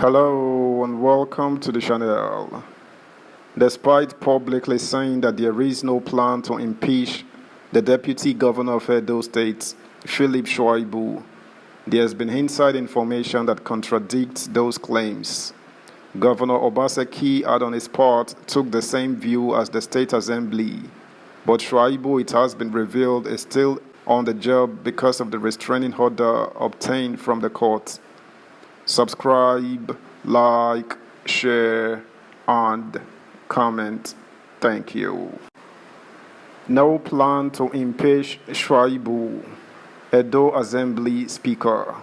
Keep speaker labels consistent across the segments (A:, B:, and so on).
A: Hello and welcome to the channel. Despite publicly saying that there is no plan to impeach the Deputy Governor of Edo State, Philip Shuaibu, there has been inside information that contradicts those claims. Governor Obaseki had on his part took the same view as the State Assembly, but Shuaibu, it has been revealed, is still on the job because of the restraining order obtained from the court. Subscribe, like, share, and comment. Thank you. No plan to impeach Shuaibu, Edo Assembly Speaker.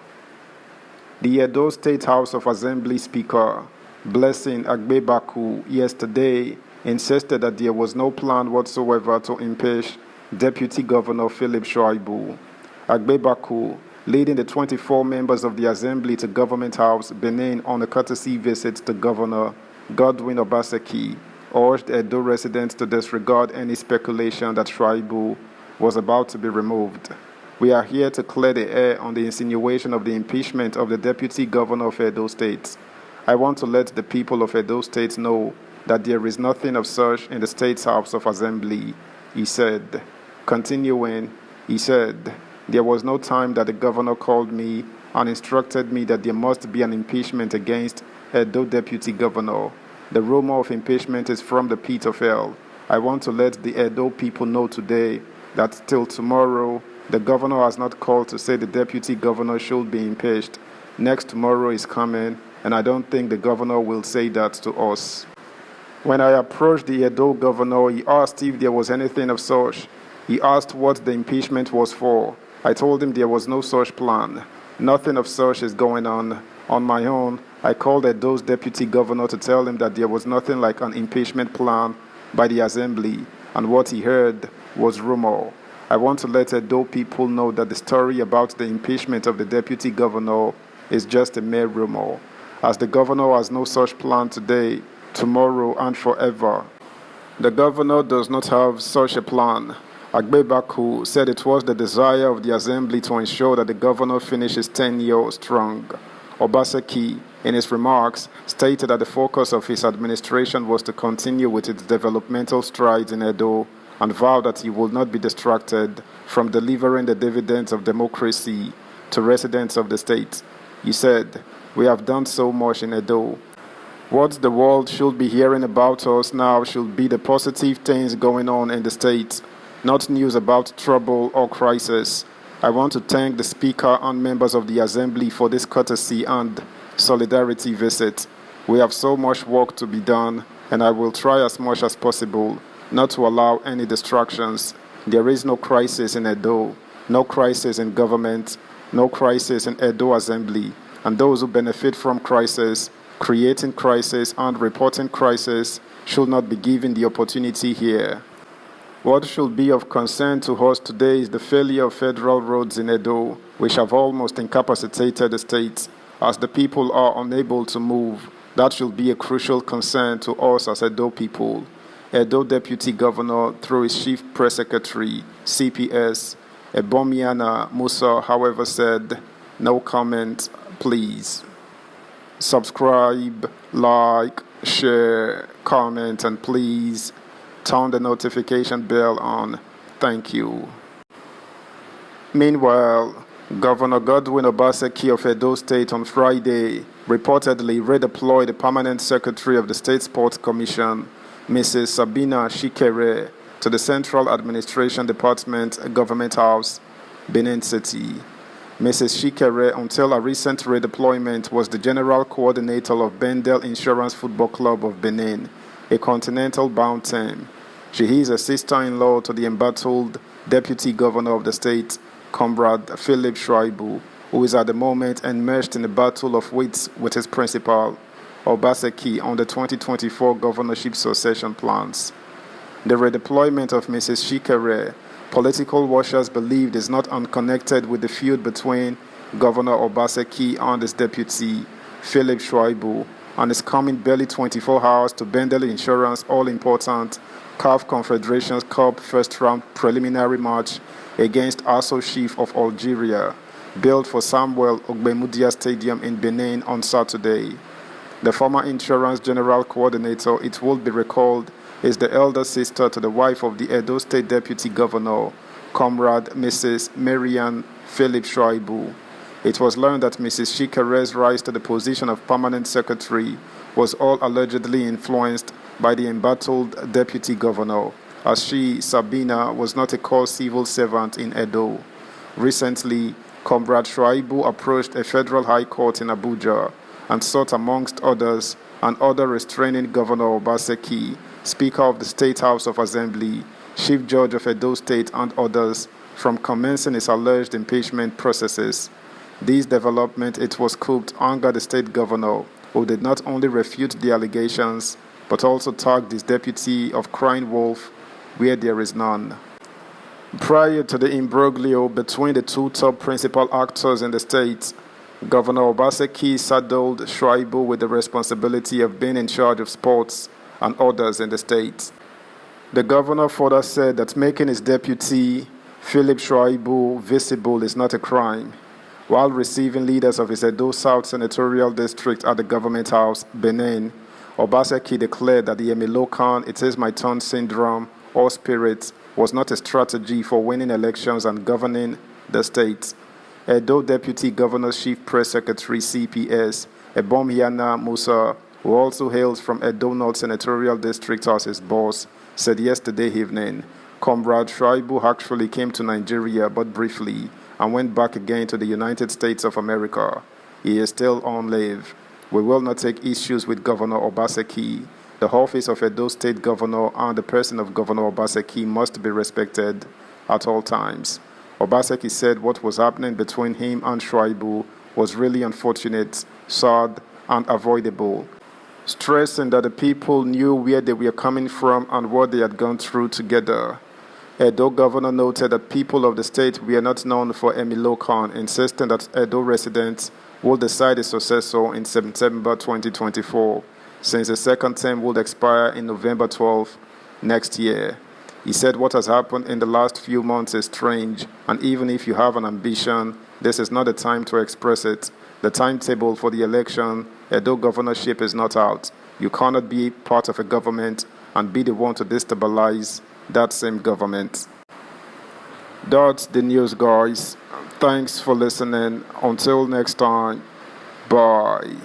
A: The Edo State House of Assembly Speaker, Blessing Agbebaku, yesterday insisted that there was no plan whatsoever to impeach Deputy Governor Philip Shuaibu. Agbebaku, leading the 24 members of the Assembly to Government House, Benin, on a courtesy visit to Governor Godwin Obaseki, urged Edo residents to disregard any speculation that Shuaibu was about to be removed. We are here to clear the air on the insinuation of the impeachment of the Deputy Governor of Edo State. I want to let the people of Edo State know that there is nothing of such in the State's House of Assembly, he said. Continuing, he said, "There was no time that the governor called me and instructed me that there must be an impeachment against Edo Deputy Governor. The rumor of impeachment is from the pit of hell. I want to let the Edo people know today that till tomorrow, the governor has not called to say the Deputy Governor should be impeached. Next tomorrow is coming, and I don't think the governor will say that to us." When I approached the Edo governor, he asked if there was anything of such. He asked what the impeachment was for. I told him there was no such plan. Nothing of such is going on. On my own, I called Edo's deputy governor to tell him that there was nothing like an impeachment plan by the assembly, and what he heard was rumor. I want to let Edo people know that the story about the impeachment of the deputy governor is just a mere rumor, as the governor has no such plan today, tomorrow, and forever. The governor does not have such a plan. Agbebaku said it was the desire of the assembly to ensure that the governor finishes tenure strong. Obaseki, in his remarks, stated that the focus of his administration was to continue with its developmental strides in Edo and vowed that he would not be distracted from delivering the dividends of democracy to residents of the state. He said, "We have done so much in Edo. What the world should be hearing about us now should be the positive things going on in the state, not news about trouble or crisis. I want to thank the Speaker and members of the Assembly for this courtesy and solidarity visit. We have so much work to be done, and I will try as much as possible not to allow any distractions. There is no crisis in Edo, no crisis in government, no crisis in Edo Assembly, and those who benefit from crisis, creating crisis and reporting crisis should not be given the opportunity here. What should be of concern to us today is the failure of federal roads in Edo, which have almost incapacitated the state, as the people are unable to move. That should be a crucial concern to us as Edo people." Edo Deputy Governor, through his Chief Press Secretary, CPS, Ebomiana Musa, however, said, "No comment, please." Subscribe, like, share, comment, and please turn the notification bell on. Thank you. Meanwhile, Governor Godwin Obaseki of Edo State on Friday reportedly redeployed the Permanent Secretary of the State Sports Commission, Mrs. Sabina Shikere, to the Central Administration Department, Government House, Benin City. Mrs. Shikere, until a recent redeployment, was the General Coordinator of Bendel Insurance Football Club of Benin, a continental-bound team. She is a sister-in-law to the embattled Deputy Governor of the state, Comrade Philip Shuaibu, who is at the moment enmeshed in a battle of wits with his principal, Obaseki, on the 2024 governorship succession plans. The redeployment of Mrs. Shikere, political watchers believed, is not unconnected with the feud between Governor Obaseki and his deputy, Philip Shuaibu, and is coming barely 24 hours to Bendel Insurance all-important CAF Confederations Cup first-round preliminary match against Aso Chief of Algeria, built for Samuel Ogbemudia Stadium in Benin on Saturday. The former Insurance General Coordinator, it will be recalled, is the elder sister to the wife of the Edo State Deputy Governor, Comrade Mrs. Marian Philip Shuaibu. It was learned that Mrs. Shikare's rise to the position of Permanent Secretary was all allegedly influenced by the embattled Deputy Governor, as she, Sabina, was not a core civil servant in Edo. Recently, Comrade Shuaibu approached a federal high court in Abuja and sought, amongst others, an order restraining Governor Obaseki, Speaker of the State House of Assembly, Chief Judge of Edo State, and others from commencing his alleged impeachment processes. This development, it was cooked, angered the state governor, who did not only refute the allegations, but also tagged his deputy of crying wolf where there is none. Prior to the imbroglio between the two top principal actors in the state, Governor Obaseki saddled Shuaibu with the responsibility of being in charge of sports and others in the state. The governor further said that making his deputy, Philip Shuaibu, visible is not a crime. While receiving leaders of his Edo South Senatorial District at the Government House, Benin, Obaseki declared that the Emilokan "it is my turn" syndrome or spirit was not a strategy for winning elections and governing the state. Edo Deputy Governor's Chief Press Secretary CPS, Ebomhiana Musa, who also hails from Edo North Senatorial District as his boss, said yesterday evening, Comrade Shuaibu actually came to Nigeria but briefly and went back again to the United States of America. He is still on leave. We will not take issues with Governor Obaseki. The office of Edo State Governor and the person of Governor Obaseki must be respected at all times. Obaseki said what was happening between him and Shuaibu was really unfortunate, sad, and avoidable, stressing that the people knew where they were coming from and what they had gone through together. Edo governor noted that people of the state were not known for Emilokan, insisting that Edo residents will decide a successor in September 2024, since the second term would expire in November 12 next year. He said what has happened in the last few months is strange, and even if you have an ambition, this is not the time to express it. The timetable for the election, Edo governorship, is not out. You cannot be part of a government and be the one to destabilize that same government. That's the news, guys. Thanks for listening. Until next time, bye.